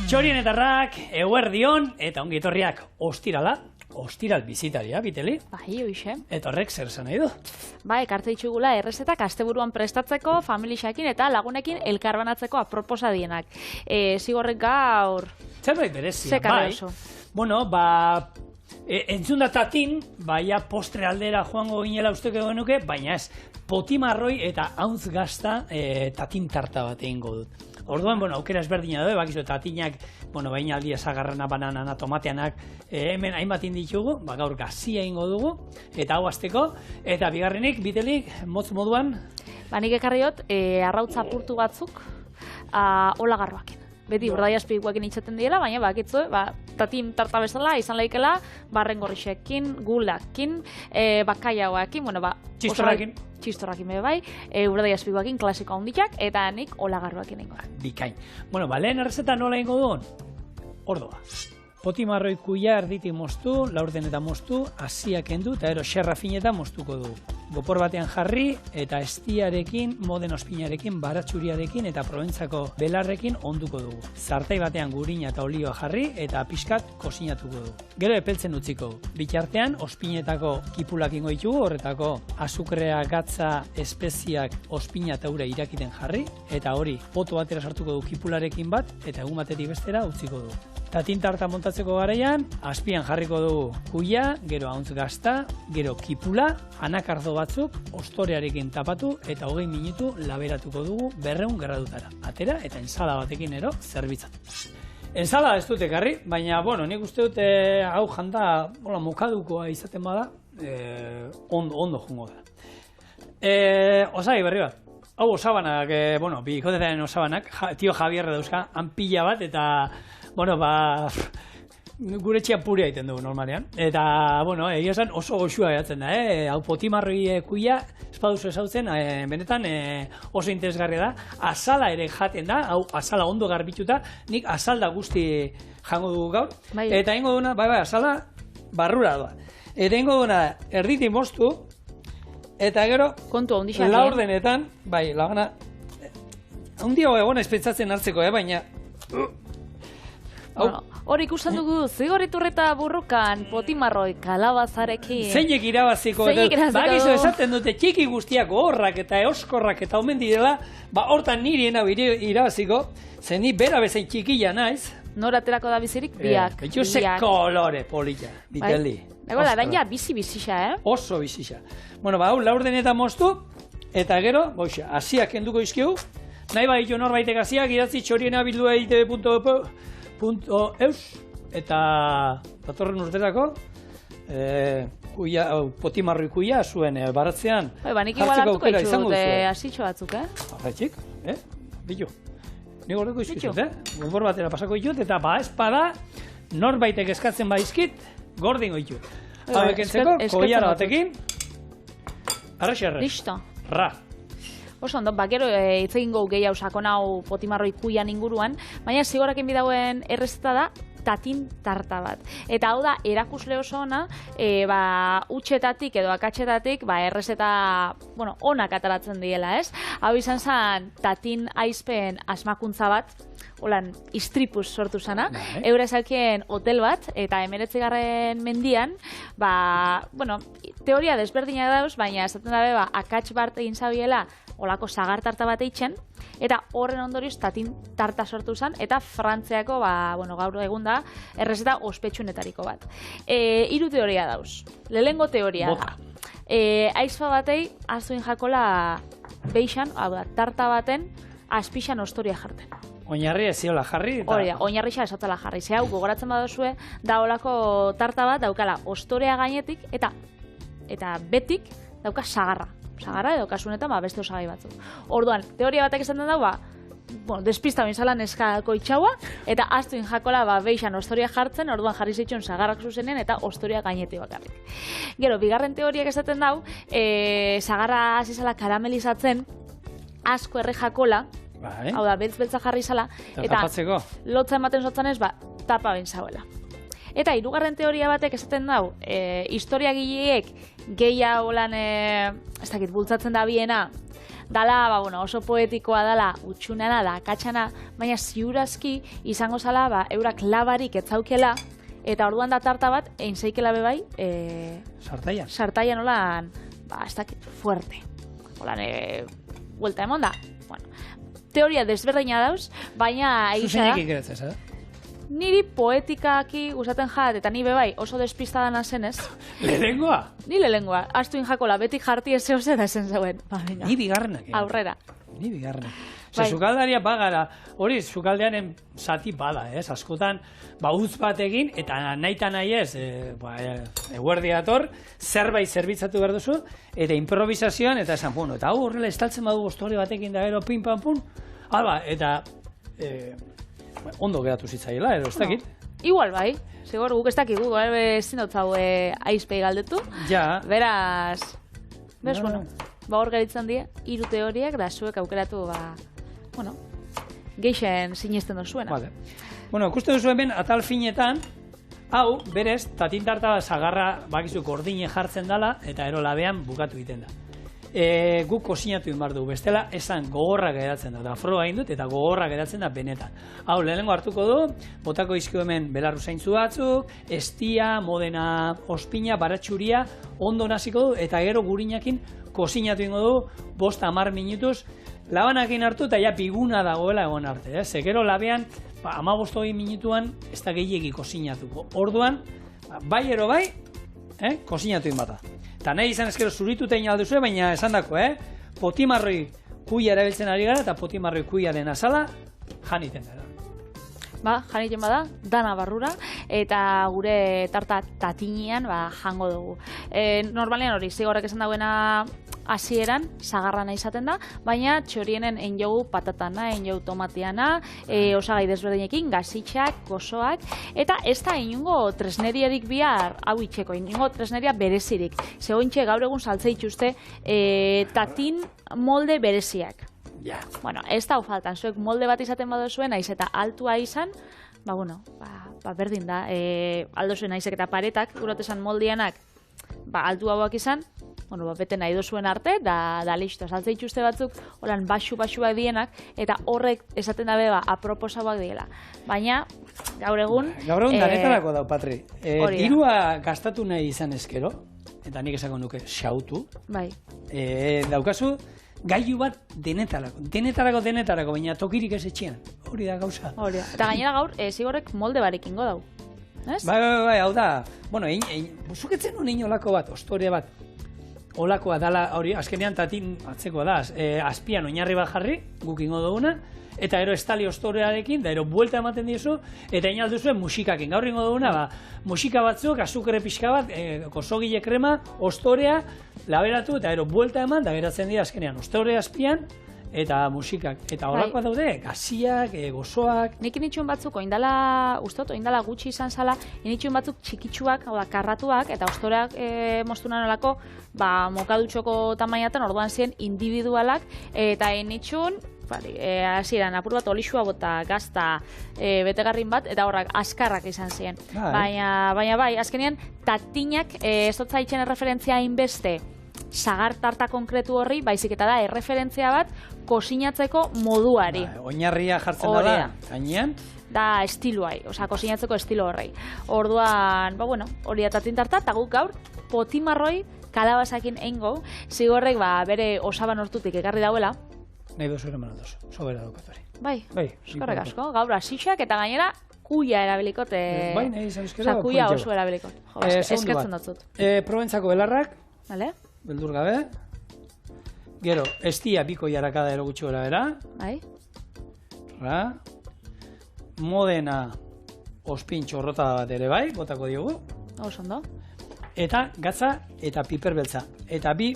Txorienetarrak, eguerdion, eta ongi etorriak ostiral bizitaria, Biteli. Bai, hoxe. Eta horrek zer esan nahi du? Ba, ekarte ditugula errezetak asteburuan prestatzeko, familixakin eta lagunekin elkarbanatzeko aproposa dienak. Zigorrek gaur... Zerbait berezia, Zekarra bai. oso. Bueno, entzun da tatin, baina postre aldera joango ginela usteko genuke, baina ez, potimarroi eta hauntz gazta tatin tarta bat egingo dut. Orduan, aukera ezberdina da, bakizu, tatinak, baina aldia zagarrana, bananana, tomateanak, hemen hainbat ditugu, gaur gazia egingo dugu, eta hau azteko, eta bigarrenik, Bitelik, motz moduan? Ba, nik ekarriot, arrautza apurtu batzuk, olagarroakin. Beti, bordai azpiguakin itxaten diela, baina bakitzu, tatin tarta bezala, izan laikela, barren gorrixekin, gulakin, bakaiagoakin, Txistorrakin. Txistorrakin bebe bai, bordai azpiguakin klasiko handiak, eta nik olagarroakin ingo. Bikain. Lehen errezeta nola ingo duen? Ordoa. Potimarroi kuia erditik moztu, laurden eta moztu, hasia kendu, eta ero xerra fineta moztuko du. Gopor batean jarri, eta estiarekin, moden ospinarekin, baratxuriarekin, eta probentzako belarrekin onduko dugu. Zartai batean gurina eta olioa jarri, eta pixkat kosinatuko du. Gero epeltzen utziko du. Bitartean, ospinetako kipulak ingo ditugu, horretako azukrea, gatza, espeziak, ospina eta ura irakiten jarri, eta hori poto batera sartuko du kipularekin bat, eta egun batetik bestera utziko du. Tatin tarta montatzeko garaian, azpian jarriko dugu kuia, gero hauntz gazta, gero kipula, anakardo batzuk, ostorearekin tapatu eta 20 minutu laberatuko dugu 200 gradutara. Atera eta ensala batekin ero zerbitzatu. Ensala ez dut ekarri, baina, nik uste dut hau janda mokadukoa izaten bada, ondo jungo da. Osagi berri bat. Hau osabanak, bikotetaren osabanak, tio Javierre dauzka, han pila bat, eta gure txia purea egiten dugu normalean. Eta, egia esan oso goxua geratzen da, hau potimarroi kuia, espaduzu ezautzen, benetan oso interesgarria da. Azala ere jaten da, hau azala ondo garbituta, nik azalda guzti jango dugu gaur. Eta ingo duna, azala barrura doa. Eta ingo duna erditik moztu, eta gero, laurdenetan, lagana, hundio egon espentsatzen hartzeko, baina... Hor ikusten dugu, zigoriturreta burrukan, potimarroi, kalabazarekin... Zeinek irabaziko, bakizu esaten dute txiki guztiak horrak eta eoskorrak eta omen direla, hortan niri irabaziko, zen ni bera bezain txikila naiz. Noraterako da bizirik? Biak. Betxu ze kolore polita, Biteli. Dagoen ja bizi-bizixa, Oso bizixa. Hau laurdenetan moztu, eta gero, hasiak kenduko izkiu, nahi baditu norbaitek hasiak, idatzi txoriena bildua .eus eta datorren urterako potimarroi kuia zuen baratzean nik igual hartuko ditut hasitxo batzuk, Arraitxik, bitu. Nik horreko izkizut, Gopor batera pasako ditut, eta espada norbaitek eskatzen baizkit, gordingo ditut. Hau ekentzeko, koiara batekin, arrexerrez. Listo. Ra. Oso ondo, gero hitz egingo gehiago sakon hau potimarroi kuian inguruan, baina zigorakin bidagoen errezeta da tatin tarta bat. Eta hau da, erakusle oso ona, utxetatik edo akatxetatik errezeta onak ataratzen diela, ez? Hau izan zen tatin aizpen asmakuntza bat, holan istripuz sortu zana, eure ezakien hotel bat, eta 19. mendian, teoria desberdina dauz, baina esaten dabe, akatx bat egin zabiela, olako sagar tarta bat eitzen, eta horren ondorioz tatin tarta sortu zen, eta Frantziako, gaur egun da, errezeta ospetsunetariko bat. 3 teoria dauz. Lehengo teoria da. Aizpa batei, azuin jakola beixan, tarta baten, azpixan ostoria jarten. Oinarri ez ziola jarri? Hori da, oinarri xa esatela jarri. Ze hau, gogoratzen badozue, da olako tarta bat daukala ostorea gainetik, eta betik dauka sagarra. Sagarra edo kasunetan beste osagai batzuk. Orduan, teoria batek esaten dau, despista bintzala neskako itxaua, eta aztuin jakola beixan ostoria jartzen, orduan jarri zeitzun sagarrak zuzenean eta ostoria gaineti bakarrik. Gero, bigarren teoriak esaten dau, sagarra azizala karamelizatzen, asko erre jakola, hau da, beltz-beltza jarri izala, eta lotza ematen zotzen ez, tapa bintzauela. Eta hirugarren teoria batek esaten dau, historiagileek gehia holan, ez dakit, bultzatzen da biena, dala, bueno, oso poetikoa dala, utxunena da, katxana, baina ziurazki izango zala, eurak labarik etzaukela, eta orduan da tarta bat, egin zeikela bebai, sartaian olan, ez dakit, fuerte. Olan, vuelta emon da. Bueno, teoria desberdina dauz, baina egisa da. Zuzenik ikeratzez, Niri poetikaki gustatzen jat, eta ni bebai oso despistadana zenez. Lehengoa? Ni lehengoa. Astuin jakola, betik jarti ez zehose da esan zeuen. Ni bigarrenak. Aurrera. Ni bigarrenak. Sukaldaria bagara, hori, sukaldearen zati bada, askotan, utz bat egin, eta nahi eta nahi ez, eguerdi dator, zerbait zerbitzatu behar duzu, eta improvisazioan, eta esan, bueno, eta hau horrela estaltzen badu ostore batekin da gero, pin, pan, pun, alba, eta ondo geratu zitzaiela, ez dakit? Igual bai, zigor, guk ez dakigu, ezin dut zau aizpei galdetu. Ja. Beraz, bueno, hor geritzen die, 3 teoriak, da zuek aukeratu, bueno, geixen sinesten dozuena. Vale. Bueno, ikuste duzu hemen, atal finetan, hau, berez, tatintarta zagarra bakizu gordine jartzen dala, eta ero labean bukatu egiten da. Guk kozinatu inbar dugu, bestela esan gogorra geratzen da, froga egin dut eta gogorra geratzen da benetan. Hau, lehenengo hartuko du, botako izkio hemen belarru zaintzu batzuk, estia, modena, ospina, baratxuria, ondo naziko du, eta gero gurinakin kozinatu ingo du, 5-10 minutuz, labanakin hartu eta ja biguna dagoela egon arte, ze gero labean, 15-20 minutuan ez da gehiegi kozinatuko. Orduan, bai ero bai, kozinatu inbata. Eta nahi izan ezkero zurituta inalduzu, baina esan dako, potimarroi kuia erabiltzen ari gara, eta potimarroi kuiaren azala janiten dara. Janiten bada, dana barrura, eta gure tarta tatinean jango dugu. Normalean hori, zigorrek esan dauena hasieran sagarrana izaten da, baina txorienen egin jogu patatana, egin jogu tomatiana, osagai desberdinekin, gazitxak, gozoak, eta ez da inungo tresneriarik bihar hau itxeko, inungo tresneria berezirik. Zegointxe gaur egun saltze itxuste tatin molde bereziak. Bueno, ez da faltan, zuek molde bat izaten badozuen, naiz eta altua izan, berdin da, aldozuen naizek eta paretak, urotesan moldianak, altu hauak izan, bete nahi dozuen arte, da listo, saltze itxuste batzuk, holan baxu-baxuak dienak, eta horrek esaten dabe aproposauak diela. Baina, gaur egun... Gaur egun danetarako dau, Patri. Dirua gastatu nahi izan ezkero, eta nik esako nuke xautu. Bai. Daukazu, gailu bat denetarako, baina tokirik ez etxean. Hori da gauza. Eta gainera gaur, zigorrek molde barekingo dau. Bai, hau da. Bueno, zuketzen honein olako bat, ostore bat. Olakoa dala, hori, azkenean tatin atzeko da, azpian oinarri bat jarri, guk ingo duguna, eta ero estali ostorearekin, da ero buelta ematen dizu, eta inalduzuen musikakin. Gaur ingo duguna, musika batzuk, azukre pixka bat, kosogile krema, ostorea, laberatu, eta ero buelta eman, da geratzen dira azkenean ostorea azpian, eta musikak. Eta horakoa daude, gaziak, gozoak... Nik initxun batzuk, oindala gutxi izan zala, initxun batzuk txikitsuak, karratuak, eta ostoreak moztunan olako, mokadutxoko tamainatan, orduan ziren individualak, eta initxun, hasieran apur bat olixua bota gazta betegarrin bat, eta horrak askarrak izan ziren. Baina bai, azkenean, tatinak ez dut zaitzen erreferentzia hainbeste sagar tarta konkretu horri, baizik eta da erreferentzia bat kozinatzeko moduari. Oinarria jartzen da, gainean? Da estiluai, kozinatzeko estilo horrei. Orduan, hori da tatin tarta, eta guk gaur potimarroi kalabazakin eingo, zigorrek bere osaban hortutik ekarri dauela. Nahi dozu ere manaldozu, sobera daukatu hori. Bai, eskarrak asko, gaur asixak eta gainera kuia erabilikot. Bai, nahi izan ezkera. Kuia oso erabilikot. Eskertzen dutzut. Proventzako belarrak. Vale. Beldur gabe. Gero, estia biko jarakada ero gutxi gara bera. Bai. Modena ospin txorrota bat ere bai, botako diogu. Oso ondo. Eta gatza eta piper beltza. Eta bi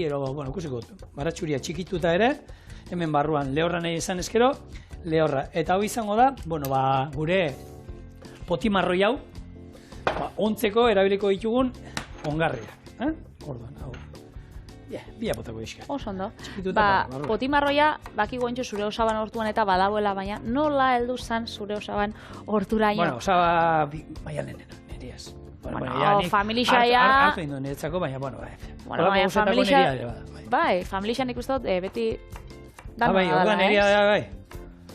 ero, ikusiko dut, baratxuria txikituta ere, hemen barruan lehorra nahi izan ezkero, lehorra. Eta hau izango da, gure potimarroi hau, ontzeko erabiliko ditugun ongarriak. Orduan, hau. Bia botako dizka. Oso ondo. Potimarroia, baki gointxo zure osaban hortuan eta badagoela, baina nola heldu zan zure osaban horturaino? Osaba maialenena, neriaz. Bueno, familixaia... Hartu indu niretzako, baina, bueno, bai. Bueno, baina familixa... Bai, familixa nik uste dut, beti... Bai, orduan eria da, bai.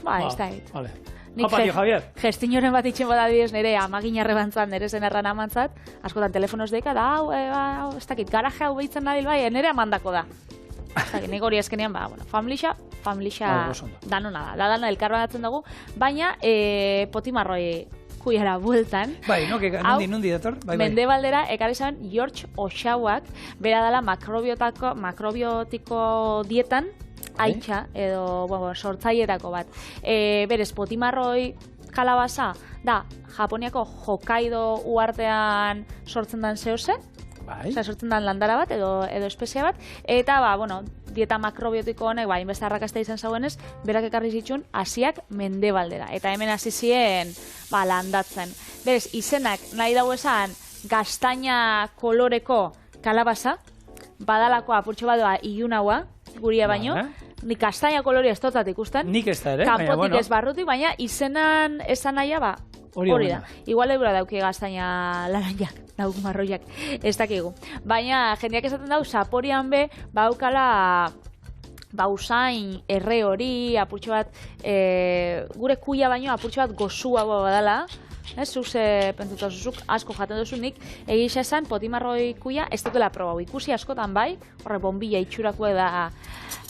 Bai, ez da hit. Vale. Opa, tio, Javier. Gestinoren bat itxen bada bidez nire amagin arrebantzat, nire zen erran amantzat, askotan telefonoz deika, da, hau, ez dakit, garaje hau behitzen nabil, bai, nire amandako da. Ez dakit, nik hori eskenean, bueno, familixa danona da, dana elkarbanatzen dugu, baina potimarroi kuiara bueltan. Bai, nundi dator? Bai. Mendebaldera, ekarri zaben, George Oxauak, bera dela makrobiotiko dietan, aitxa, edo, sortzaietako bat. Berez, potimarroi kalabaza, da, Japoniako Hokkaido uartean sortzen dan zehose, sortzen dan landara bat, edo espezie bat, eta, dieta makrobiotiko honek, inbeste arrakasta izan zauenez, berak ekarri zitxun, Asiak mendebaldera. Eta hemen hasi ziren, landatzen. Berez, izenak nahi dago esan, gaztaina koloreko kalabaza, badalako apurtxo badoa ilunaua, guria baino, nik gaztaina koloria ez dotzat ikusten. Nik ez da ere, kanpotik ez barrutik, baina izenan esan nahia, hori da. Igual eura dauki gaztaina laranjak, dauk marroiak, ez dakigu. Baina jendeak esaten dau, Saporian be, baukala usain erre hori, apurtxo bat, gure kuia baino apurtxo bat gozua badala, zuk pentsatuzuk asko jaten duzunik, egisa esan potimarroi kuia ez dutela probau. Ikusi askotan bai, horre bombilla itxurako da,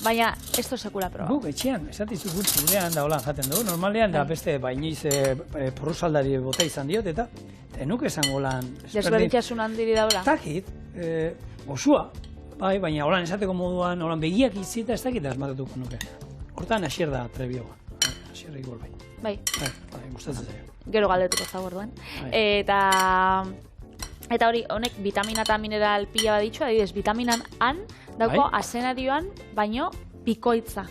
baina ez du sekula probau. Guk etxean, esatizu gutxi gurean da holan jaten dugu, normalean da beste bainoiz porrusaldari bota izan diot, eta enuk esan holan... Desberdintxasun handiri da hola? Takit, osua, bai, baina holan esateko moduan, holan begiak izita ez dakit asmatatuko nuke. Hortan asier da trebioa, asier igual bai. Bai, gustatzen zaio. Gero galdetuko zau orduan. Eta hori, honek vitamina eta mineral pila bat ditxu, adibidez, vitaminan han dauko azenarioan baino bikoitza.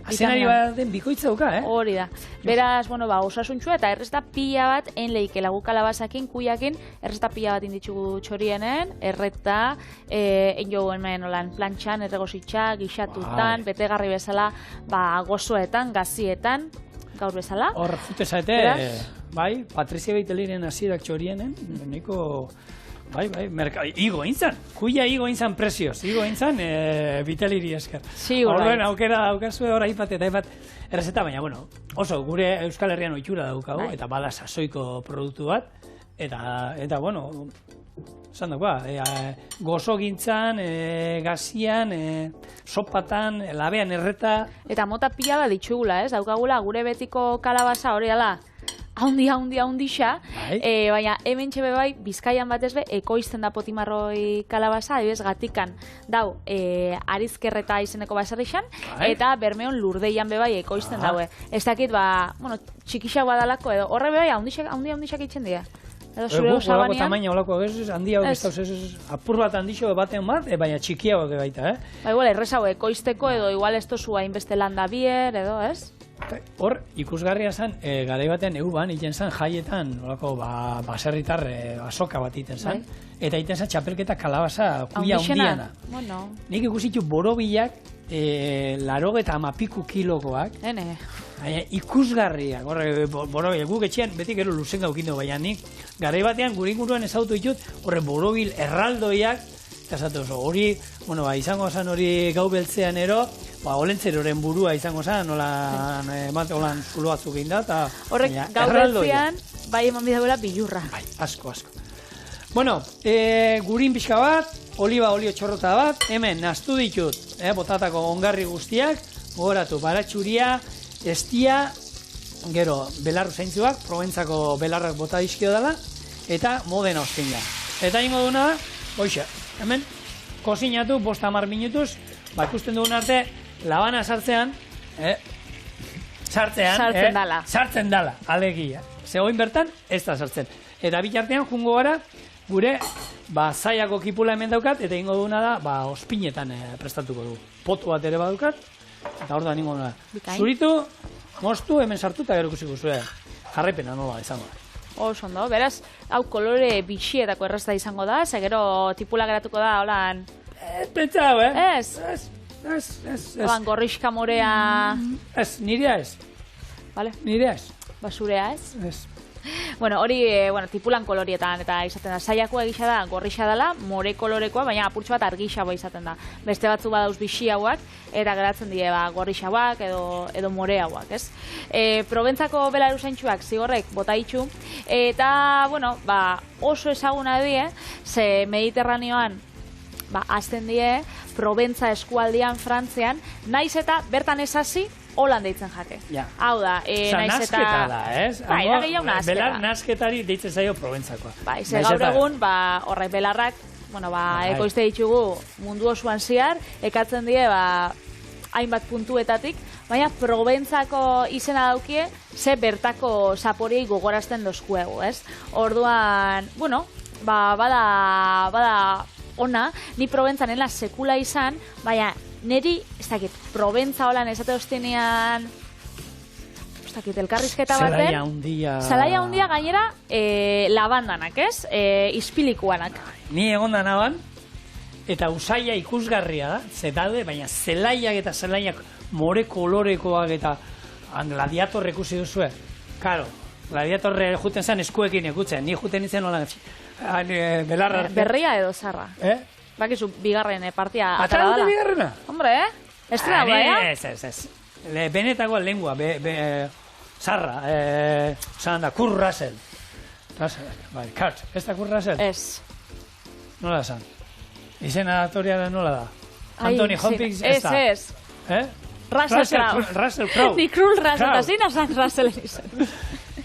Azenarioa den bikoitza duka, Hori da. Beraz, osasuntxua eta errezta pila bat enleik elagu kalabazakin, kuiakin, errezta pila bat inditxugu txorienen, erreta, enjo hemen olan plantxan, erregositxa, gixatutan, betegarri bezala, gozoetan, gazietan, gaur bezala. Hor, jute zaete, bai, Patrizia Beiteliren hasierak txorienen, niko, bai, igo intzan, kuia igo intzan prezioz, igo intzan Beiteliri esker. Orduen aukera daukazue hor aipat eta aipat errezeta, baina, oso, gure Euskal Herrian oitxura daukau, eta bada sasoiko produktu bat, eta, esan dagoa, gozo gintzan, gazian, sopatan, labean erreta... Eta mota pila bat ditxugula, daukagula, gure betiko kalabaza hori ala, haundixa, baina hemen txebe bai, Bizkaian batez be, ekoizten da potimarroi kalabaza, adibidez gatikan, dau, arizkerreta izeneko baserrixan, eta Bermeon Lurdeian be bai ekoizten daue. Ez dakit, txikixak badalako edo, horre be bai, haundixak itzen dira. Edo zure olako tamaina, olako handia hori apur bat handixo baten bat, baina txikiagoak baita, igual, errezau ekoizteko edo igual ez tozu hainbeste landa bier, edo, ez? Hor, ikusgarria zen, garai batean euban, iten zen jaietan, olako baserritar azoka bat iten zen, eta iten zen txapelketa kalabaza kuia hundiana. Nik ikusitu borobilak, 80 kilokoak, ikusgarriak, borobil, guk etxean beti gero luzen gaukindu, baina nik garai batean gure inguruan ezautu ditut, horre borobil erraldoiak, eta zatu oso, hori, izango zen hori gau beltzean ero, olentzeroren burua izango zen, holan zulo batzuk egin da, eta horrek gau beltzean, bai eman bidagoela bilurra. Bai, asko. Bueno, gurin pixka bat, oliba olio txorrota bat, hemen naztu ditut, botatako ongarri guztiak, gogoratu, baratxuria, estia, gero, belarru zeintzuak, Proventzako belarrak bota dizkio dela, eta modena ostinga. Eta ingo duna da, hoxe, hemen, kozinatu, 5-10 minutuz, ikusten dugun arte, labana sartzean, sartzen dala, alegia. Zegoin bertan, ez da sartzen. Eta bitartean, jungo gara, gure, zaiako kipula hemen daukat, eta ingo duna da, ospinetan prestatuko du. Potu bat ere badukat, eta hor da ningo duna. Zuritu, moztu, hemen sartu, eta gero ikusiko zuen. Jarraipena nola izango da. Oso ondo, beraz, hau kolore bixietako errazta izango da, gero tipula geratuko da, holan... Pentsau, Ez? Ez. Holan gorrixka morea... Ez, nirea ez. Vale. Nirea ez. Basurea ez? Ez. Bueno, hori, tipulan kolorietan, eta izaten da, saiakoa egisa da, gorrixa dela, more kolorekoa, baina apurtxo bat argixagoa izaten da. Beste batzu badauz bixiagoak, eta geratzen die gorrixagoak edo moreagoak, ez? Proventzako belaruzaintxuak zigorrek bota itxu, eta, oso ezaguna die, ze Mediterraneoan, azten die, Proventza eskualdean, Frantzian, naiz eta bertan ez hasi, Holan deitzen jake. Hau da, naiz eta... Nasketa da, ez? Bai, da gehiago nasketa. Belar nasketari deitzen zaio Proventzakoa. Bai, ze gaur egun, horrek belarrak, ekoizte ditugu mundu osoan ziar, ekatzen die, hainbat puntuetatik, baina Proventzako izena daukie, ze bertako zaporiei gogorazten dozkuegu, ez? Orduan, bada ona, ni Proventza nela sekula izan, baina neri, ez dakit, Proventza holan esate ostenean, ez dakit, elkarrizketa baten. Zelaia hundia gainera labandanak, ez? Ispilikuanak. Ni egonda naban, eta usaia ikusgarria da, zetade, baina zelaiak eta zelaiak more kolorekoak eta gladiatorre ikusi duzue. Karo, gladiatorre juten zen eskuekin ekutzen, ni juten izen holan belarra. Berria edo zarra. Bakizu, bigarren partia atara dala. Bigarrena? Hombre, estrena da, Ez. Benetako lengua, zarra, zan da, Kurt Russell. Bai, Kurt, ez da Kurt Russell? Ez. Nola zan? Izena aktoria nola da? Anthony Hopkins ez da? Ez. Russell Crowe. Ni Kurt Russell, da zina zan Russell izan.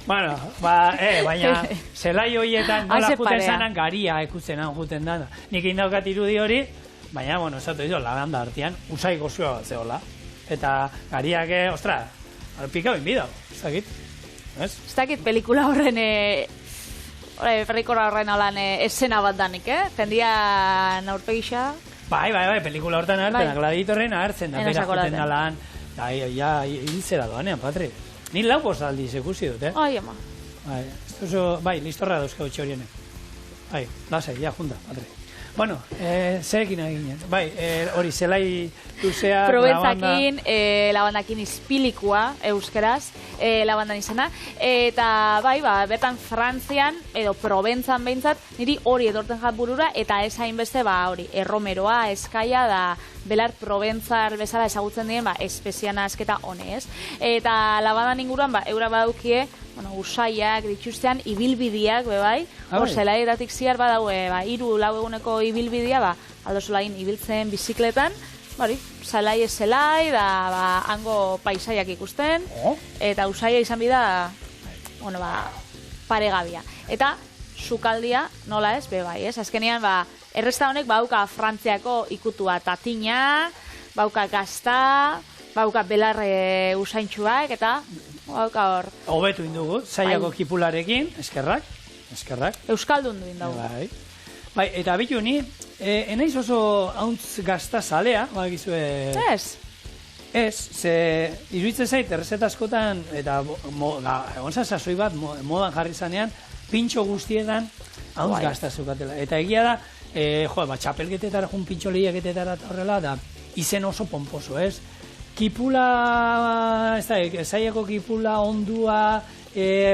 Bueno, baina zelai horietan nola juten zanan garia ekutzen juten da. Nik indaukat irudi hori, baina, esatu izo, labanda artean, usai gozioa bat zehola. Eta gariak, pikau inbidau, ez dakit. Ez dakit pelikula horren, perrikora horren holan esena bat danik, Jendian aurpegisa. Bai, pelikula horretan agertzen, gladiatorren agertzen da, berak juten dalan. Ja, hiltzera doanean, Patri. Ni lau bostaldiz ikusi dut, Ai, ama. Bai, listorra dauzkau txorienek. Bai, lasai, ja, junda, Patri. Bueno, zerekin aginen. Bai, hori, zelai luzea, Proventzakin, labandakin izpilikua, euskeraz, labandan izena. Eta, bai, bertan Frantzian, edo Proventzan behintzat, niri hori edorten jat burura, eta ez hainbeste, hori, erromeroa, eskaia, da belar Proventzar bezala ezagutzen dien, espeziana asketa honez. Eta labandan inguruan, eura badaukie, usaiak dituztean ibilbideak, bebai, hor zelaietatik ziar badaue, 3-4 eguneko ibilbidea, aldo zolain ibiltzen bizikletan, zelai ez zelai, da hango paisaiak ikusten, eta usaia izan bida, paregabia. Eta sukaldia, nola ez, bebai, ez? Azkenean, erresta honek bauka Frantziako ikutua tatina, bauka gazta, bauka belarre usaintxuak, eta bauka hor. Hobetu indugu, zaiako kipularekin, eskerrak. Euskaldun duin dugu. Bai, eta bitu ni, enaiz oso hauntz gazta zalea, bagizue... Ez, ze iruditzen zait, errezeta askotan, eta onza sasoi bat modan jarri zanean, pintxo guztietan hauntz gazta zukatela. Eta egia da, txapelgetetara jun pintxo lehiaketetara eta horrela, da izen oso pomposo, ez? Kipula, zaiako kipula, ondua,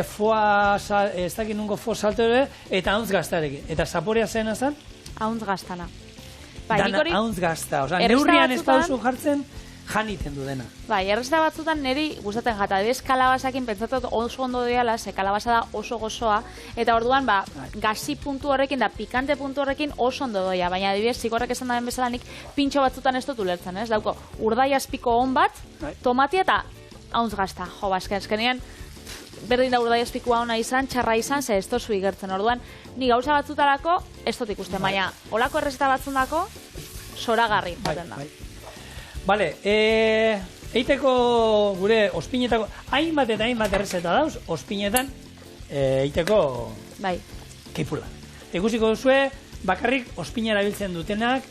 foa, ez dakit nungo foa salto ere, eta hauntz gaztarekin. Eta zaporea zena zen? Hauntz gaztana. Hauntz gazta, neurrian ez pauzu jartzen, janiten du dena. Bai, errezeta batzutan niri gustatzen jata, edes kalabasakin pentsatu oso ondo diala, ze kalabasa da oso gozoa, eta orduan, gazi puntu horrekin da pikante puntu horrekin oso ondo doia, baina adibidez, zikorrek esan daben bezala nik pintxo batzutan ez dut ulertzen, ez? Dauko, urdai azpiko hon bat, tomatia eta hauntz gazta, azkenean, berdin da urdai azpikoa ona izan, txarra izan, ze ez tozu igertzen, orduan, ni gauza batzutarako ez dut ikusten, baina, olako errezeta batzundako, zoragarri baten da. Bale, eiteko gure ospinetako, hainbat eta hainbat errezeta dauz, ospinetan eiteko kipula. Ikusiko duzue, bakarrik ospina erabiltzen dutenak,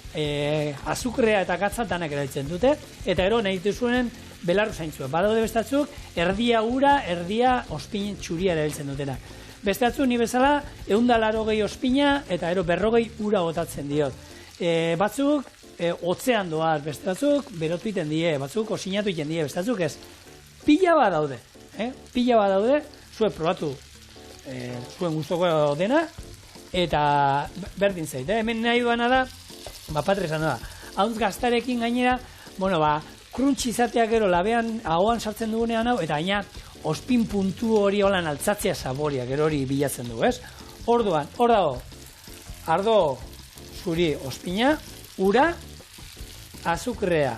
azukrea eta katza danak erabiltzen dute, eta ero nahi duzuen belarru zaintzua. Badaude bestatzuk, erdia ura, erdia ospinen txuria erabiltzen dutenak. Bestatzu ni bezala, 180 ospina eta ero 40 ura botatzen diot. Batzuk, otzean doaz, beste batzuk, berotu iten die, batzuk osinatu iten die, beste batzuk ez. Pila bat daude, zuek probatu zuen gustoko dena, eta berdin zait, hemen nahi duana da, Patri esan da, hauntz gaztarekin gainera, krunts izateak gero labean ahoan sartzen dugunean hau, eta gaina ospin puntu hori holan altzatzea saboria, gero hori bilatzen du, ez? Orduan, hor dago, ardo zuri ospina, ura, azukrea,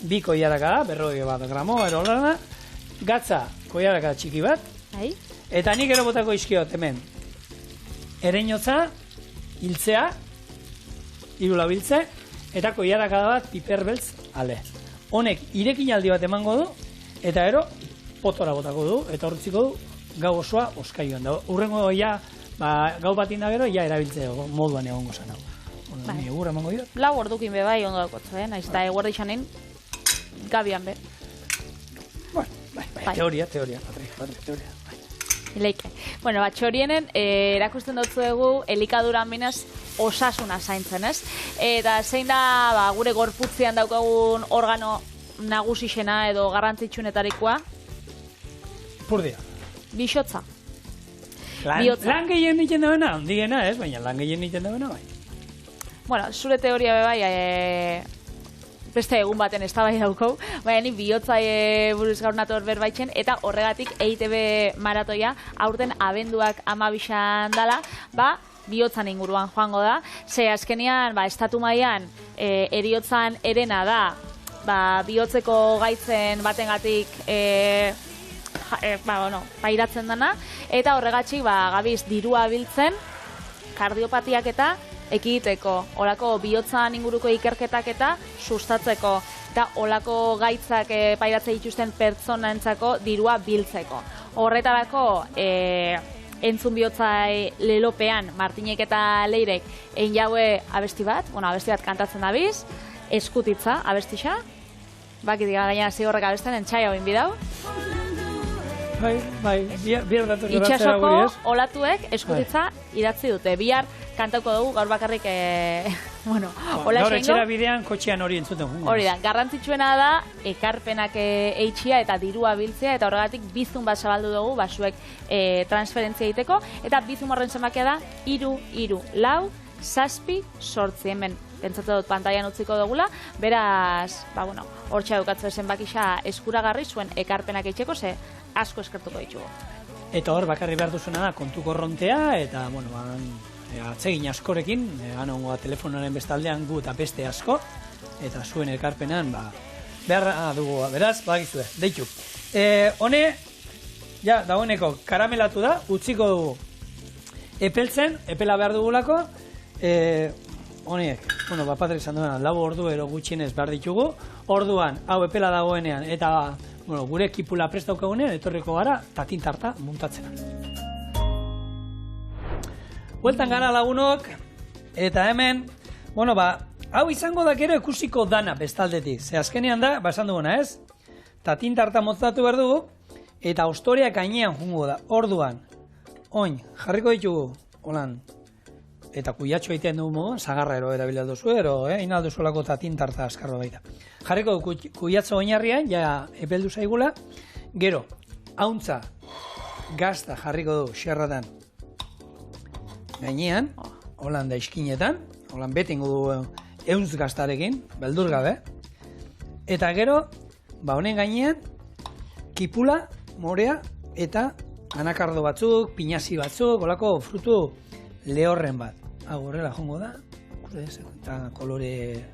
2 koiaraka da, 40 gramo, erolana, gatza, koiaraka txiki bat, eta nik ero botako izkiot, hemen, ereinotza, hiltzea, 3 hiltze, eta koiaraka bat piper beltz ale. Honek irekinaldi bat emango du, eta ero, potora botako du, eta horretziko du, gau osoa oskaioan da. Urrengo gau bat inda gero, erabiltze moduan egongo zen hau. Egur emango dira. 4 ordukin be bai ondo dakotzu, naiz eta eguerdi xanin, gabian be. Teoria. Ileike. Txorienen, erakusten dutzu dugu, elikadura minez osasuna zaintzen, ez? Eta zein da, gure gorputzean daukagun organo nagusixena edo garrantzitsunetarikoa? Purdia. Bixotza. Lan gehien nintzen dabena, ondigena ez, baina lan gehien nintzen dabena, bai. Zure teoria be bai, beste egun baten eztabai daukau, baina ni bihotza buruz gaur nator berbaitzen, eta horregatik EITB maratoia aurten abenduak 12an dala, bihotzan inguruan joango da, ze azkenean, estatu mailan heriotzan erena da, bihotzeko gaitzen batengatik pairatzen dana, eta horregatik gabiz dirua biltzen, kardiopatiak eta ekiditeko, olako bihotzan inguruko ikerketak eta sustatzeko, eta olako gaitzak pairatzen dituzten pertsonentzako dirua biltzeko. Horretarako, entzun bihotzai lelopean, Martinek eta Leirek egin jaue abesti bat kantatzen dabiz, eskutitza abestixa, bakitik gaina zigorrek abesten entxai hau inbidau. Bihar datu itxasoko olatuek eskutitza idatzi dute. Bihar kantauko dugu gaur bakarrik gaur etxera bidean kotxean hori entzuten. Hori da, garrantzitsuena da ekarpenak eitxia eta dirua biltzea, eta horregatik bizun bat zabaldu dugu basuek transferentzia egiteko, eta bizun horren zenbakia da 3, 4, 6, 7 hemen pentsatu dut pantailan utziko dugula, beraz, hortxe edukatzen zenbakisa eskuragarri zuen ekarpenak eitxeko, ze asko eskertuko ditugu. Eta hor, bakarri behar duzuna da, kontu korrontea, eta, atsegin askorekin, anongoa telefonaren bestaldean gu eta beste asko, eta zuen ekarpenan, behar dugu, beraz, badakizue, deitu. Hone, dagoeneko karamelatu da, utziko dugu epeltzen, epela behar dugulako, honiek, Patrik izan duena, 4 ordu ero gutxienez behar ditugu, orduan, hau epela dagoenean, eta gure kipula prest daukagunean, etorriko gara, tatintarta muntatzena. Bueltan gara lagunok, eta hemen, hau izango da gero ikusiko dana bestaldetik. Ze azkenean da, esan duguna ez, tatintarta motzatu behar dugu, eta ostoreak gainean jungo da, orduan, oin, jarriko ditugu, holan, eta kuiatxo egiten dugu moduan, zagarra ero erabilatu zu, inaldu zuelako tatintarta askarro baita. Jarriko du kuiatxo oinarrian, epeldu zaigula, gero, hauntza, gazta jarriko du xerratan gainean, holan da iskinetan, holan betingo du euntz gaztarekin, beldur gabe, eta gero, honen gainean, kipula, morea, eta anakardo batzuk, pinazi batzuk, holako frutu lehorren bat. Hau horrela jongo da, eta kolore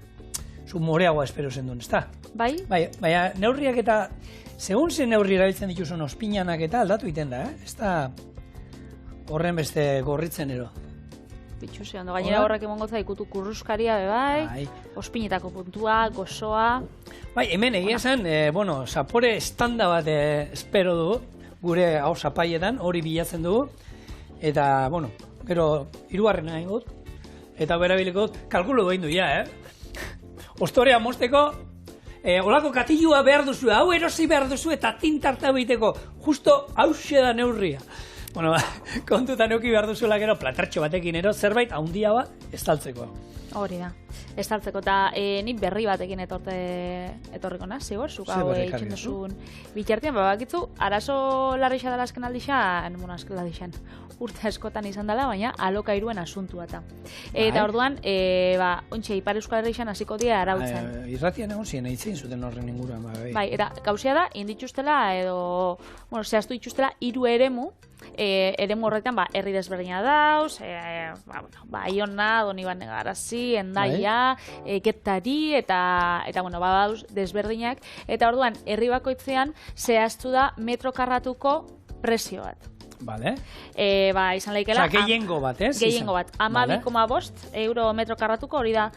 moreagoa espero zen duen, ezta? Bai? Baina neurriak eta, segun zen neurri erabiltzen dituzun ospinanak eta aldatu iten da, ez da horren beste gorritzen ero. Bitxuzi, ondo gainera horrek emongo zaikutu kurruskaria bebai, ospinetako puntua, gozoa. Bai, hemen egia zen, zapore estanda bat espero dugu, gure hau zapaietan, hori bilatzen dugu, eta, gero, 3. egingo dut, eta berabiliko dut, kalkulo behin du, Ostorea mosteko, olako katilua behar duzu, hau erosi behar duzu, eta tintarta behiteko, justo hause da neurria. Bueno, kontutan euki behar duzuela gero platartxo batekin ero zerbait haundia bat estaltzeko. Hori da. Estaltzeko eta nik berri batekin etorriko naz, zigor? Zuk hau itxen duzun bitxartian, bakitzu, arazo larrixa dela azken aldixan, urte askotan izan dela, baina alokairuen asuntua eta. Eta orduan, ontxe, Ipar Euskal Herrixan hasiko dira arautzen. Irratian egon ziren eitzen zuten horren inguruan. Bai, eta gauzia da, indituztela edo, zehaztu dituztela 3 eremu, eremu horretan herri desberdina dauz, Baiona, Donibane Garazi, Hendaia, Getari, eta dauz desberdinak, eta orduan, herri bakoitzean zehaztu da metro karratuko presio bat. Vale. Izan lehikela... Gehiengo bat, ez? Gehiengo bat. 12,5 euro metro karratuko hori da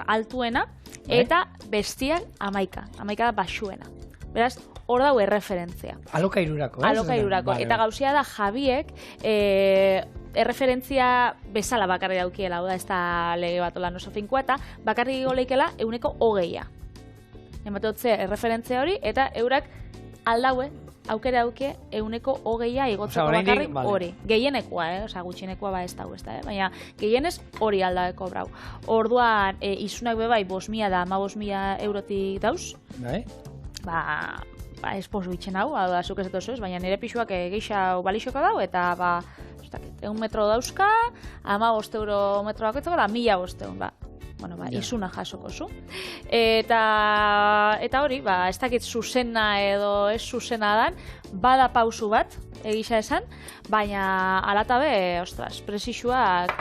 altuena, eta bestiak 11. 11 da baxuena. Beraz, hor dau erreferentzia. Alokairurako, ez? Alokairurako. Eta gauzia da Javiek erreferentzia bezala bakarri daukiela, hau da ez da lege bat olan oso finkoa, eta bakarri goleikela 120. Ematotze erreferentzia hori, eta eurak aldaue, aukera dauke 120 igotzeko bakarrik hori. Gehienekoa, gutxinekoa ez dago, baina gehienez hori aldabeko brau. Orduan, izunak bebai 5.000 da 15.000 eurotik dauz. Bai. Ez pos bitxen hau, da zuk ez dut baina nire pixuak geixa balixoka dau, eta 1 metro dauzka, 15 euro metro bakoitzeko da 1.500, izuna jasoko zu. Eta hori, ez dakit zuzena edo ez zuzena dan, bada pausu bat, egisa esan, baina alatabe, presixuak...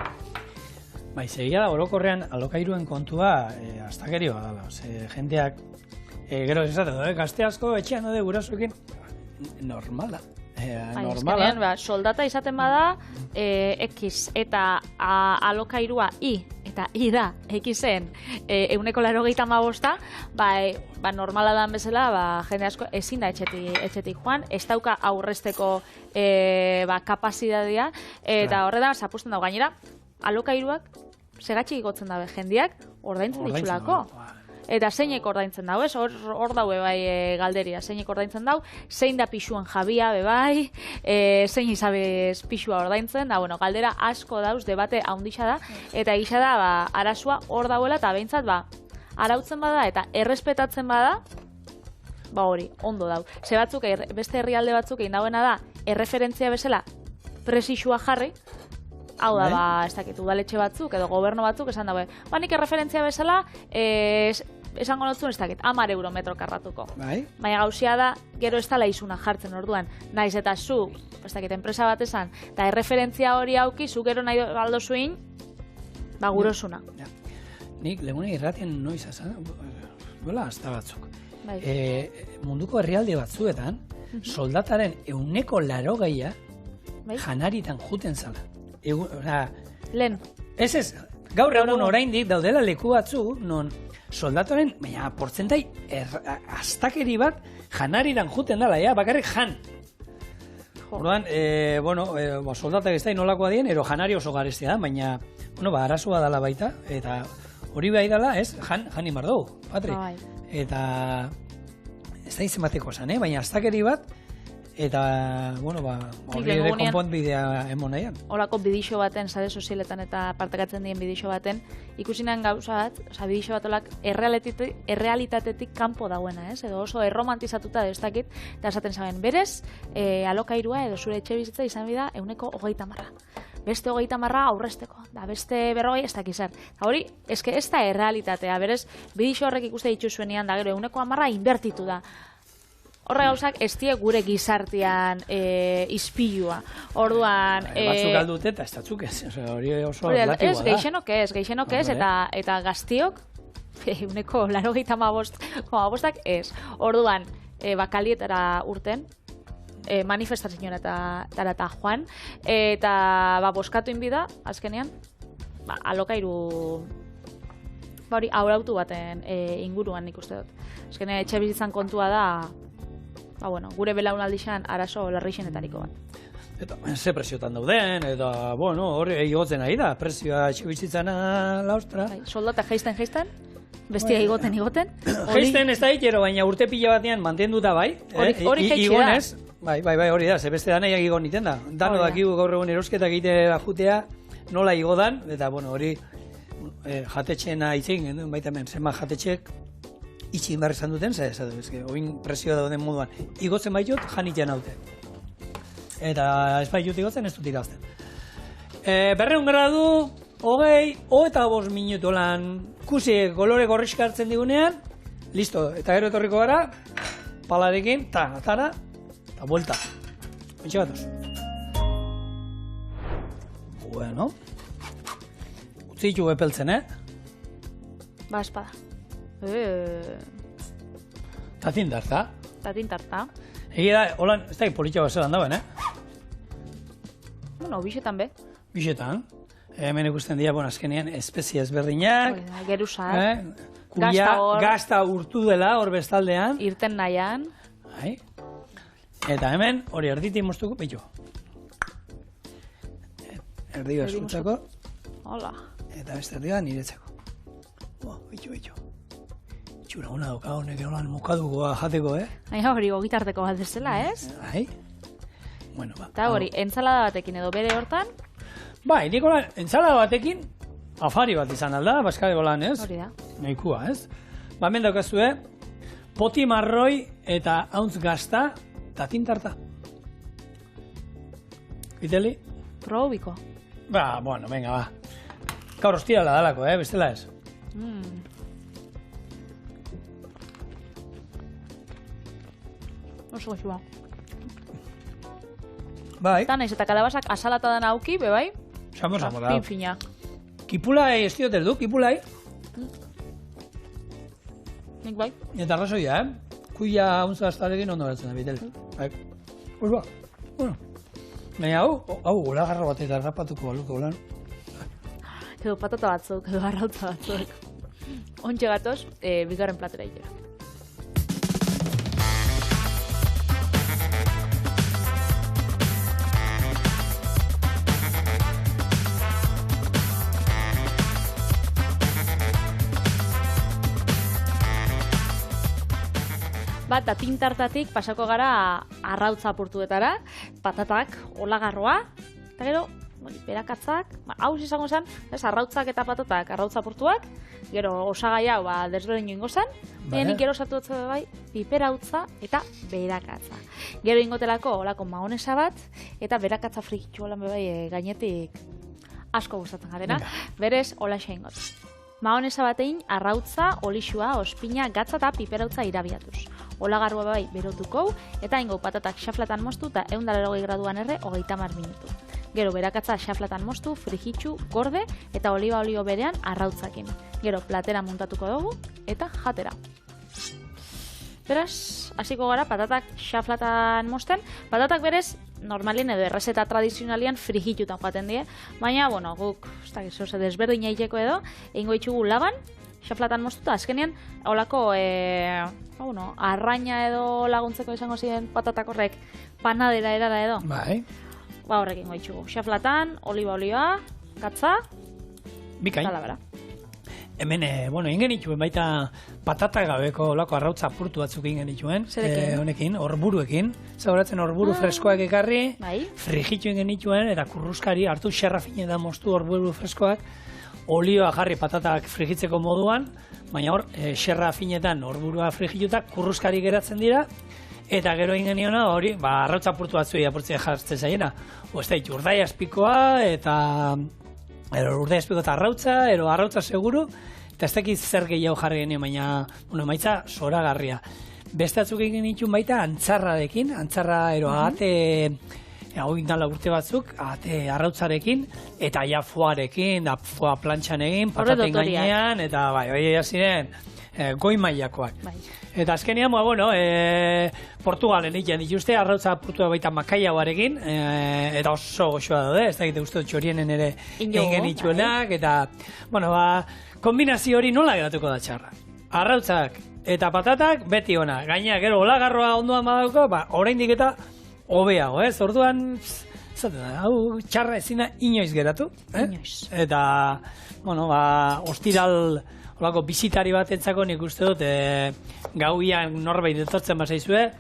Zegia da, orokorrean alokairuen kontua astakerio badala. Jendeak, gero esaten, gazte asko etxean dode gurasoekin, normala. Azkenean, soldata izaten bada X eta alokairua I eta I da Xen 185, normala dan bezala jende asko ezin da etxetik joan, ez dauka aurrezteko kapazitatea, eta horretan zapusten dago gainera alokairuak segatxik igotzen dabe jendeak ordaintzen ditxulako. Eta zeinek ordaintzen dau, ez? Hor daue galderia, zeinek ordaintzen dau, zein da pixuan jabia, bebai, zein izabez pixua ordaintzen, galdera asko dauz, debate haundixa da, eta gisa da, arazua hor dauela, eta behintzat, arautzen bada, eta errespetatzen bada, hori, ondo dau. Ze batzuk, beste herrialde batzuk egin dauena da, erreferentzia bezala, presixua jarri, hau da, ez dakit, udaletxe batzuk, edo gobernu batzuk, esan dabe, nik erreferentzia bezala, esango notzun, ez dakit, 10 euro metro karratuko. Baina gauzia da, gero ez dala izuna jartzen orduan, naiz eta zu, ez dakit, enpresa bat esan, eta erreferentzia hori auki, zu gero nahi baldo zuin, gurosuna. Nik, legune irratien noiz azan, duela hasta batzuk. Munduko herrialde batzuetan, soldataren 180 janaritan juten zala. Lehen. Ez, gaur egun oraindik daudela leku batzu, non soldatoren, baina portzentai astakeri bat janariran juten dala, bakarrik jan. Orduan, soldatak ez da inolakoa dien, ero janari oso garestia da, baina, arazoa dala baita, eta hori behar dala, ez, jan imar dugu, Patri. Eta, ez da izan bateko esan, baina astakeri bat, eta, hori ere konpontbidea emon nahian. Horako bidixo baten, sare sozialetan eta partekatzen dien bidixo baten, ikusinan gauza bat, bidixo bat olak errealitatetik kanpo dauena, ez? Edo oso erromantizatuta ez dakit, eta esaten zaben, berez, alokairua edo zure etxe bizitza izan bida 130. Beste 30 aurrezteko, da beste 40 ez dakizar. Hori, ez da errealitatea, berez, bidixo horrek ikuste dituzuenean, da gero 110 inbertitu da. Horre gauzak ez die gure gizartean izpilua. Orduan... Batzuk aldute eta ez datzuk ez. Hori oso relatiboa da. Geixenok ez, eta gaztiok, 185 ez. Orduan, bakalietara urten, manifestazioan eta joan, eta boskatu inbida, azkenean, alokairu... Hori, aurautu baten inguruan nik uste dut. Azkenean, etxe bizitzan kontua da, gure belaunaldixan arazo larrixenetariko bat. Eta, ze presiotan dauden, eta, hori igotzen ari da, presioa etxe bizitzana laustra. Soldata geisten, bestia igoten. Geisten ez da ikero, baina urte pila batean mantenduta bai. Hori Bai, hori da, ze beste dana igo niten da. Dano dakigu gaur egun erosketa egitea jutea, nola igo dan, eta, bueno, hori jatetxeena itzein genduen, baita hemen, zenba jatetxeek itxin behar izan duten, oin presioa dauden moduan. Igotzen baitut, janitean haute. Eta ez baitut igotzen, ez dut irazten. 200 gradu, 25 minutu lan, kusi kolore gorrixka hartzen digunean, listo, eta gero etorriko gara, palarekin, tara, eta buelta. Ontxe batuz. Bueno. Utzi ditu epeltzen, Ba, espada. Tatintarta. Tatintarta. Egia da, holan, ez da politxo bat zelan dauen, Bueno, bixetan be. Bixetan. Hemen ikusten dira, azkenean, espezie ezberdinak. Geruzak. Gazta urtu dela, hor bestaldean. Irten nahian. Eta hemen, hori erditi moztuko, bitu. Erdiga eskutzako. Hola. Eta beste erdiga niretzako. Bitu. Itxura hona doka honek holan mokadukoa jateko, Hori gogitarteko bat dezela, ez? Bueno, ba. Eta hori, entsalada batekin edo bere hortan? Bai, niko lan, entsalada batekin, afari bat izan alda, baskadeko lan, ez? Hori da. Nahikua, ez? Ba, hemen daukazue, poti marroi eta hauntz gazta, tatintarta. Biteli? Probiko. Ba, bueno, venga, ba. Gaur ostirala dalako, bestela ez? Oso goxua. Bai. Eta naiz eta kalabasak asalata dana auki, bai? Samo da. Fin-fina. Kipulai ez diotel du, kipulai. Nik bai. Eta arrazoia, Kuia hauntz gaztarekin ondo geratzen da, biteli. Bai. Ba, bueno. Baina hau, olagarro bat eta errapatuko baluko lan. Edo patata batzuk, edo arrautza batzuk. Ontxe gatoz, bigarren platera itera. Bat, tatintartatik pasako gara arrautza apurtuetara, patatak, olagarroa, eta gero, berakatzak, hau izango zen, arrautzak eta patatak, arrautza apurtuak, gero osagai hau desberdin ingo zen, baina nik gero sartu dut bai, piperautza eta berakatza. Gero ingotelako olako mahonesa bat, eta berakatza frikitxu holan bai gainetik asko gustatzen garena, berez olaxa ingot. Mahonesa batein arrautza, olixua, ospina, gatza eta piperautza irabiatuz. Olagarroa bai berotuko, eta ingo patatak xaflatan moztu eta 180 graduan 30 minutu. Gero berakatza xaflatan moztu, frijitsu, gorde eta oliba olio berean arrautzakin. Gero platera muntatuko dugu eta jatera. Beraz, hasiko gara patatak xaflatan mozten. Patatak berez, normalien edo errezeta tradizionalian frijitutan joaten die, baina, bueno, guk, desberdin egiteko edo, ingo itxugu laban, xaflatan moztuta, azkenean, holako, arraina edo laguntzeko izango ziren patatak horrek panadera erara edo. Bai. Ba horrek ingo itxugu. Xaflatan, oliba olioa, gatza, bikain. Talabera. Hemen, ingen itxuen baita patata gabeko olako arrautza apurtu batzuk ingen itxuen. Zerekin? Honekin, horburuekin. Zauratzen horburu freskoak ekarri, Bai. frijitu ingen itxuen, eta kurruskari hartu xerra finetan moztu horburu freskoak, olioa jarri patatak frijitzeko moduan, baina hor, xerra finetan horburua frijituta, kurruskari geratzen dira, eta gero ingen niona hori, arrautza apurtu batzuei apurtzea jartzen zaiena. Oeste, urdai azpikoa, eta urdai azpiko eta arrautza seguru, eta ez dakit zer gehiago jarri genio, baina, maitza zoragarria. Beste atzuk egin ditun baita antzarrarekin, agate, hau indala urte batzuk, agate arrautzarekin, eta ja foarekin, da foa plantxan egin, pataten gainean, eta bai, hori ziren, goi mailakoak. Bai. Eta azkenean, Portugalen egiten dituzte, arrautza apurtua baita makaiagoarekin, eta oso goxoa daude, ez dakite uste txorienen ere egin dituenak, eta, kombinazio hori nola geratuko da txarra. Arrautzak eta patatak beti ona, gaina gero olagarroa ondoan badauko, oraindik eta hobeago, ez? Orduan, hau txarra ezina inoiz geratu, Inoiz. Eta, ostiral olako bizitari bat entzako nik uste dut, gauian norbait etortzen bazaizue,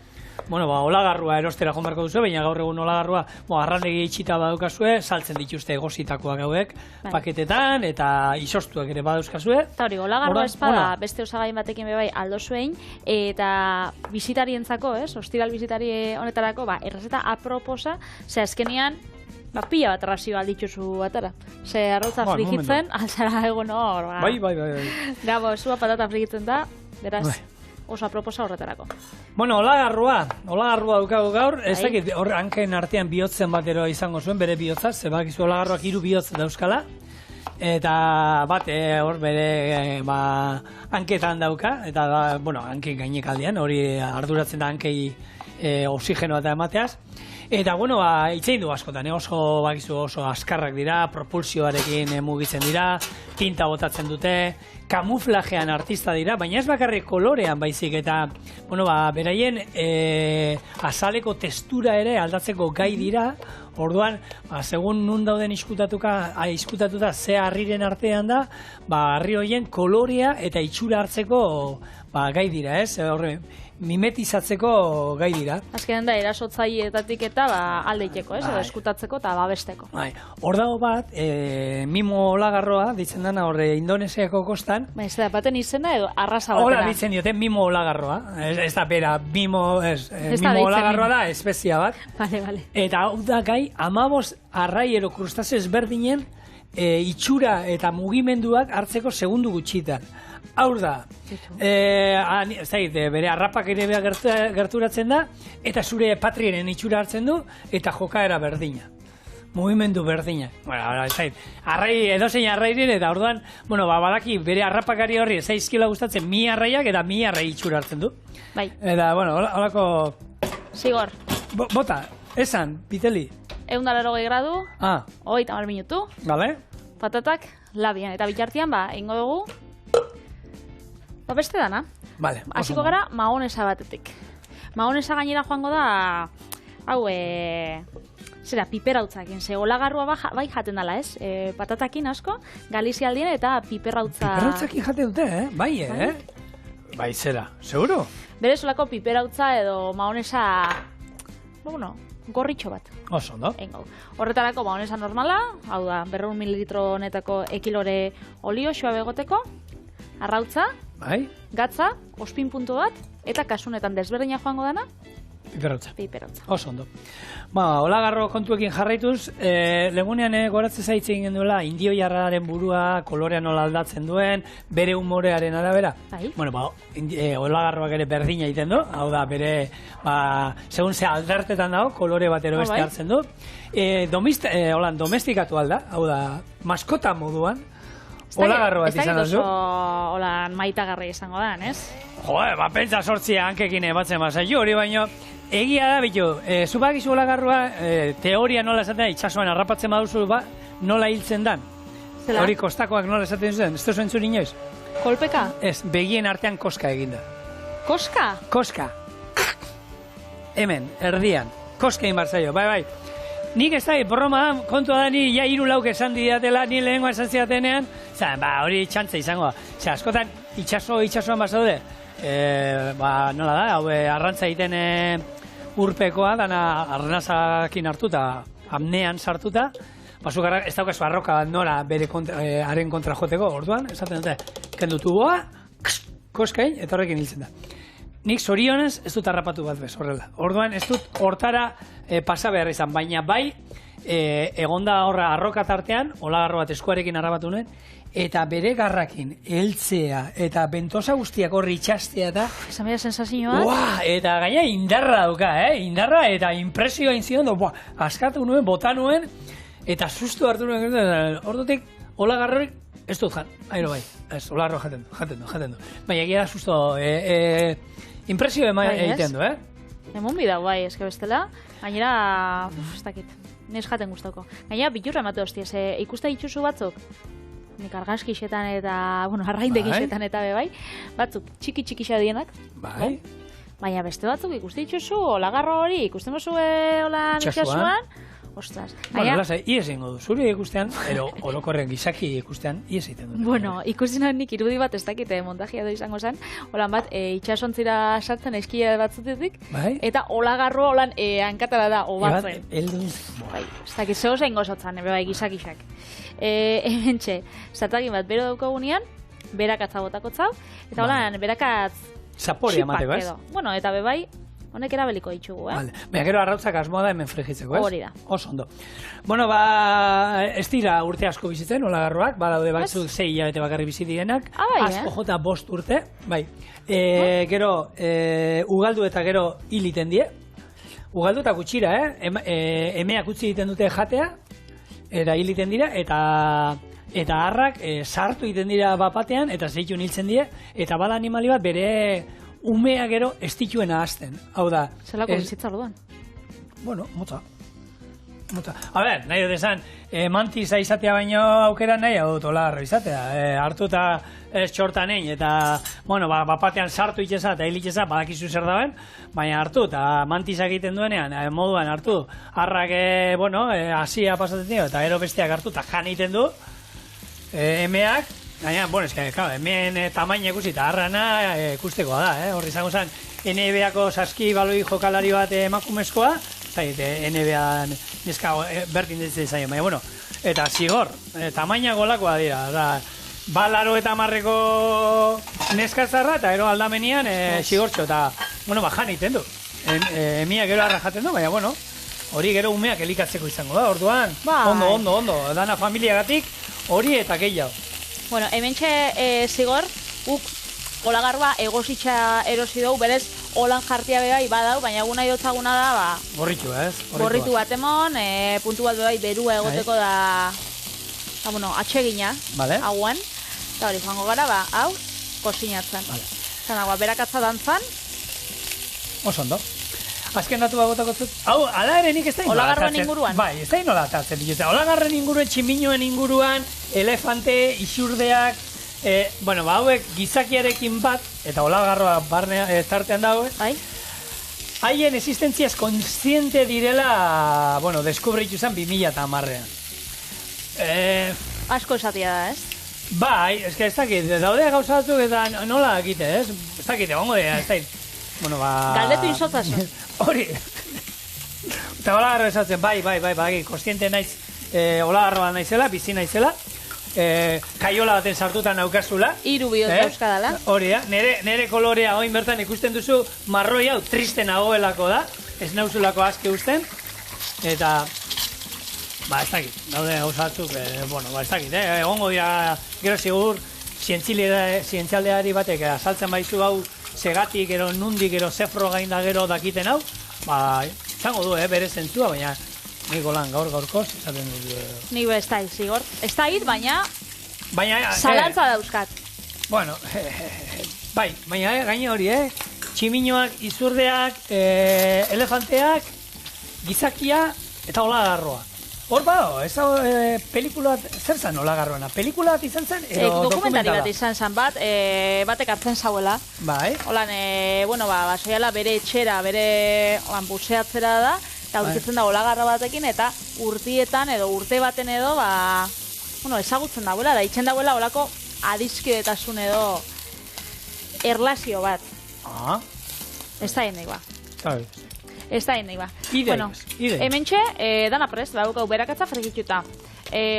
bueno, olagarrua erostera joan beharko duzu, baina gaur egun olagarrua, arrandegi itxita badaukazue, saltzen dituzte egositakoak hauek, paketetan, eta izostuak ere badauzkazue. Eta hori, olagarrua espada, beste osagain batekin bebai aldo zuen, eta bisitarientzako, ostiral bisitari honetarako, errezeta aproposa, ze azkenian, pila bat razio aldituzu batara. Ze arrotza frikitzen, altzara egon hor. Bai. Gabo, zua patata frikitzen da, beraz, oso aproposa horretarako. Bueno, olagarrua daukagu gaur, ez dakit hor hanken artean bihotzen batero izango zuen, bere bihotza, ze bakizu olagarruak 3 bihotz dauzkala, eta bat hor bere hanketan dauka, eta hanken gainekaldian, hori arduratzen da hankei oxigenoa eta emateaz. Eta, itzein du askotan, oso askarrak dira, propulsioarekin mugitzen dira, tinta botatzen dute, kamuflajean artista dira, baina ez bakarrik kolorean baizik, eta, beraien azaleko testura ere aldatzeko gai dira, orduan, segun nun dauden izkutatuta ze harriren artean da, harri horien kolorea eta itxura hartzeko gai dira, ez? Mimetizatzeko gai dira. Azkenean da, erasotzaileetatik eta aldeiteko, edo eskutatzeko eta babesteko. Hor dago bat, mimo olagarroa, ditzen dana horre Indonesiako kostan. Ez da, baten izena edo arrasa batera. Hola ditzen dioten mimo olagarroa. Ez da pera, mimo olagarroa da, espezia bat. Vale. Eta hau da gai, 15 arrai ero krustazio ezberdinen itxura eta mugimenduak hartzeko segundu gutxitan. Hau da, bere harrapak ere gerturatzen da, eta zure patrienen itxura hartzen du, eta jokaera berdina. Mugimendu berdina. Edozein arrairen, eta orduan, badaki bere harrapakari horri zaizkila gustatzen 1000 arraiak, eta 1000 arrai itxura hartzen du. Bai. Eta, holako... Zigor. Bota, esan, Piteli. 180 gradu, 30 minutu. Vale. Patatak labian, eta bitartian, ingo dugu, beste dana. Vale. Hasiko gara mahonesa batetik. Mahonesa gainera joango da, piperrautzakin. Ze olagarrua bai jaten dela, ez? Patatakin asko, galizialdien eta piperrautza... Piperrautzakin jaten dute, Bai, Bai, zera, seguro? Bere solako piperrautza edo mahonesa, gorritxo bat. Oso, no? Horretarako mahonesa normala, hau da, 200 mililitro honetako ekilore olio xoa begoteko, arrautza, gatza, ospin puntu bat, eta kasunetan desberdina joango dana? Piperrautza. Oso ondo. Olagarro kontuekin jarraituz, legunean goratzen zaitzen genduela, indio jarraren burua, kolorean nola aldatzen duen, bere humorearen arabera. Olagarroak ere berdina egiten du, hau da, bere, segun ze aldartetan dago, kolore batero beste hartzen du. Domestikatu alda, hau da, maskota moduan, olagarro bat izan duzu. Olan maitagarri izango da, ez? Pentsa sortzia hankekin batzen mazaitu, hori baino, egia da, bitu, zupak izu olagarroa, teoria nola esaten da, itxasuan harrapatzen baduzu, nola hiltzen dan. Hori kostakoak nola esaten zuen, ez duzu entzun inoiz? Kolpeka? Ez, begien artean koska eginda. Koska? Koska. Hemen, erdian, koska egin barzaio, bai. Nik ez da, broma, kontua da, ni ja 3 lauk esan didatela, ni lehengoa esan zidatenean, hori txantza izango da. Askotan, itxasoan bazaude, nola da, hau arrantza egiten urpekoa, dana arnazakin hartuta, amnean sartuta, ez daukazu arroka bat nola bere haren kontra joteko, orduan, esaten dute, kendu tuboa, koskain, eta horrekin hiltzen da. Nik zorionez ez dut harrapatu bat bez, horrela. Orduan ez dut hortara pasa behar izan, baina bai, egonda horra arroka tartean, olagarro bat eskuarekin harrapatu nuen, eta bere garrakin heltzea eta bentosa guztiak horri itxastea eta... Esan bera sensazio bat? Eta gaina indarra dauka, indarra eta impresioa inzion, askatu nuen, bota nuen, eta sustu hartu nuen, ordutik, olagarrorik ez dut jan, airo bai, ez, olagarro jaten du. Baina egia da susto, impresio egiten du, Emon bidau, bai, eske bestela, gainera, ez dakit, nes jaten guztauko. Gainera, biturra emate hostia, ikusta dituzu batzuk, nik argazkixetan eta, arraindegixetan eta bai, batzuk txiki xadienak, baina beste batzuk ikuste dituzu, olagarro hori, ikusten mozu hola itxasuan, Ostras. Bueno, lasai, ies egingo du. Zuri ikustean, ero orokorren gizaki ikustean, ies egiten du. Bueno, ikusi nahi nik irudi bat ez dakite montajia edo izango zen, holan bat, itxasontzira sartzen eskia batzutetik, Bai? eta olagarroa holan hankatara da, obatzen. Eldu. Bai, ez dakit zeo zein gozotzan, bai, gizakixak. Hementxe, zartagin bat bero daukagunean, berakatza botako zau, eta holan, berakatz Zaporea mateko, ez? Bueno, eta bebai, honek erabeliko ditugu, Vale. Baina gero arrautzak asmoa da hemen frigitzeko, ez? Hori da. Oso ondo. Bueno, ez dira urte asko bizitzen, olagarroak, badaude batzuk 6 hilabete bakarri bizi direnak. Bai, asko jota 5 urte, bai. Gero, ugaldu eta gero hiliten die. Ugaldu eta gutxira, emeak utzi egiten dute jatea, eta hiliten dira, eta harrak sartu egiten dira bapatean, eta zeitun hiltzen die, eta bada animali bat bere umea gero ez dituena hasten. Hau da. Zelako bizitza orduan? Bueno, motza. A ber, nahi dut esan, mantiza izatea baino aukera nahi dut olagarro izatea. Hartu eta txortan egin, eta, bueno, bapatean sartu itxeza eta hilitxeza, badakizu zer dauen, baina hartu, eta mantizak egiten duenean, moduan hartu, harrak, hasia pasatzen dira, eta gero besteak hartu, eta jan egiten du, emeak, gaina, bueno, emeen tamaina ikusi, eta harrana ikustekoa da, horri izango zen, NBA-ko saski baloi jokalari bat emakumezkoa, zait, NBA neska berdin ditzen zaio, baina, bueno, eta zigor, tamaina golakoa dira, da, balaro eta marreko neskatzarra, eta gero aldamenian zigortxo, eta, bueno, jan egiten du, emiak gero harra jaten du, baina, bueno, hori gero umeak elikatzeko izango da, orduan, ondo, dana familiagatik, hori eta gehiago. Bueno, hementxe zigor, olagarroa egositxa erosi dugu, berez, holan jartia bebai badau, baina eguna idotzaguna da, gorritu, ez? Gorritu bat emon, puntu bat bebai berua egoteko da, atsegina, hauan, eta hori, joango gara, hau, kosinatzen. Zanagoa, berakatza dantzan. Oso ondo. Azken datu bagotako zut. Hau, ala ere nik ez da inola Olagarroen inguruan? Bai, ez da inola atatzen dituzte. Olagarroen inguruan, tximinoen inguruan, elefante, isurdeak, hauek gizakiarekin bat, eta olagarroa barne tartean dago, haien existentziaz kontziente direla, deskubritu zen 2010an. Asko esatia da, ez? Bai, ez dakit, daude gauza batzuk eta nola egite, ez? Ez dakit, egongo dira, ez dakit. Galdetu izotasun. Hori. Eta olagarro esatzen, bai, kontziente naiz, olagarroa naizela, bizi naizela, kaiola baten sartutan naukazula. Hiru bihotz dauzkadala. Hori da, nere kolorea oin bertan ikusten duzu, marroi hau triste nagoelako da, ez nauzulako aske usten, eta, ez dakit, daude gauza batzuk, ez dakit, egongo dira, gero sigur, zientzialdeari batek azaltzen baizu hau, segatik, gero nundik, gero zefro gainda gero dakiten hau, zango du, bere zentzua, baina niko lan gaur-gaurkoz, esaten dut. Nik ez da, zigor. Ez da hit, baina zalantza dauzkat. Bueno, bai, baina gaine hori, tximinoak, izurdeak, elefanteak, gizakia eta olagarroa. Hor bado, ez da pelikula, zer zen olagarroena? Pelikula bat izan zen, edo dokumentari bat izan zen bat, batek hartzen zauela. Bai. Holan, basoiala bere etxera, bere buseatzera da, eta urkitzen da olagarro batekin, eta urtietan edo urte baten edo, ezagutzen dagoela, da itxen dagoela olako adiskidetasun edo erlazio bat. Ez da hendik ba. Ez da hendik ba. Ideiz. Hementxe, dana prest, baukau berakatza fregituta.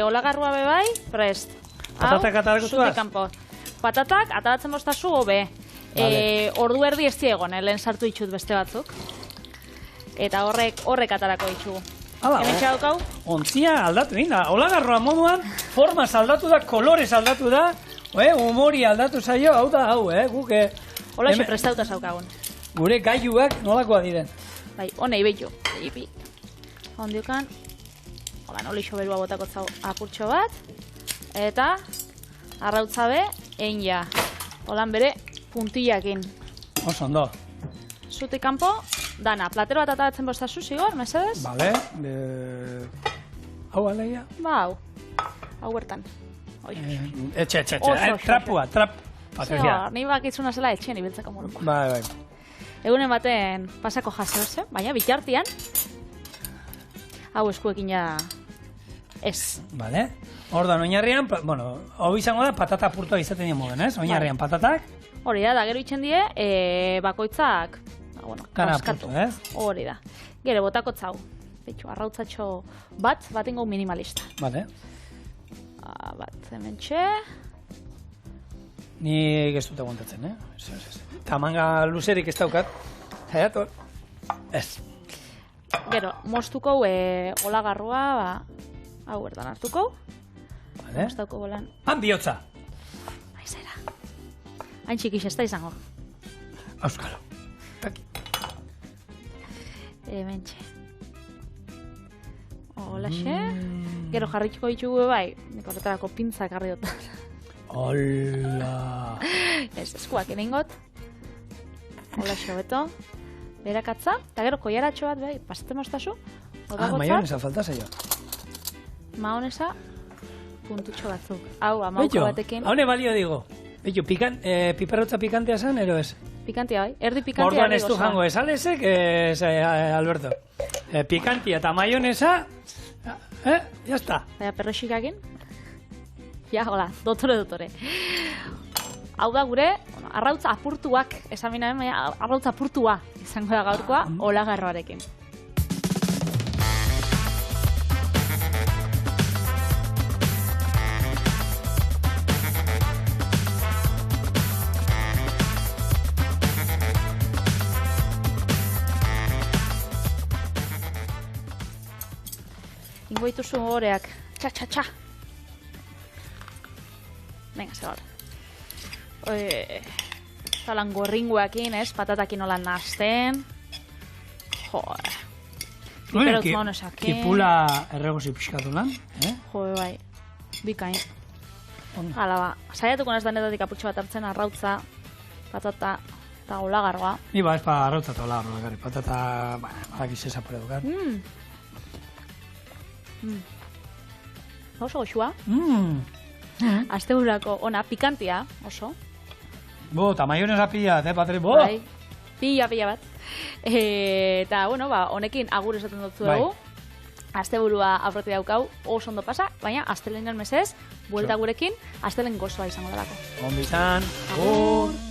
Olagarroa bebai, prest. Patatak atarako zuaz? Patatak, ataratzen bostazu, hobe. Ordu erdi ez diegon, lehen sartu ditut beste batzuk. Eta horrek atarako ditugu. Hementxe daukau? Ontzia aldatu egin da. Olagarroa moduan, formaz aldatu da, kolorez aldatu da, humori aldatu zaio, hau da, guk... Hola iso prestauta zaukagun. Gure gailuak nolakoa diren. Bai, honei behitu. Ondiokan, hola iso berua botako zau apurtxo bat, eta arrautzabe egin ja. Holan bere puntillakin. Oso ondo. Zutik kanpo, dana, platero bat ataratzen bostazu, zigor, mesedez? Bale, hau aleia? Hau bertan. Etxe, trapua. Ni bakitzuna zela etxean ibiltzeko morukoa. Bai. Egunen baten pasako jaseoze, baina bitartian Hau eskuekin ja ez. Vale. Orduan, oinarrian, bueno, hau izango da patata apurtua izaten dien moden, ez? Oinarrian patatak. Hori da gero itxen die, bakoitzak, bueno, Kana kaskatu. apurtu, ez? Hori da. Gero, botakotzau. Betxu, arrautzatxo bat ingo minimalista. Vale. Bat, hemen txe. Ni ez dut aguantatzen, Ez. Eta manga luzerik ez daukat. Zaiator. Ez. Gero, moztuko olagarroa, hau erdan hartuko. Vale. Moztuko bolan. Han bihotza. Aizera. Hain txikix ez da izango. Auskalo. Taki. Hemen txe. Holaxe. Gero jarrituko ditugu bai, nik horretarako pintzak jarri dut. Hola. Ez, eskuak eningot. Holaxe beto. Berakatza. Eta gero koiaratxo bat bai, pasate moztazu. Maionesa falta zaio. Maonesa puntutxo batzuk. Hau, amauko batekin. Haune balio digo. Beito, piperrotza pikantea zen, ero ez? Pikantia bai, erdi pikantia. Orduan ez du jango ez alesek, Alberto. Pikantia eta maionesa, ya está. Baina perroxikakin. Ja, hola, dotore. Hau da gure, arrautza apurtuak, esamina, arrautza apurtua izango da gaurkoa, olagarroarekin. Ingo dituzu horeak, txa. Venga, segal. Zalan gorringuekin, patatakin holan nazten. Joder. Piperotz maonesakin. Kipula erregozi pixkatu lan, Joder, bai. Bikain. Hala ba, saiatuko naz danetatik apurtxo bat hartzen, arrautza, patata eta olagarroa. Ni ba, ez pa arrautza eta olagarroa, gari. Patata, badakiz esapore dukar. Oso goxua. Asteburako ona, pikantia, oso. Bo, eta maionesa pila, Patri, bo! Bai, pila bat. Eta, bueno, honekin agur esaten dutzu dugu. Asteburua aurreti daukau, oso ondo pasa, baina astelenean mesez, buelta gurekin, astelen gozoa izango delako. Ondo izan, agur!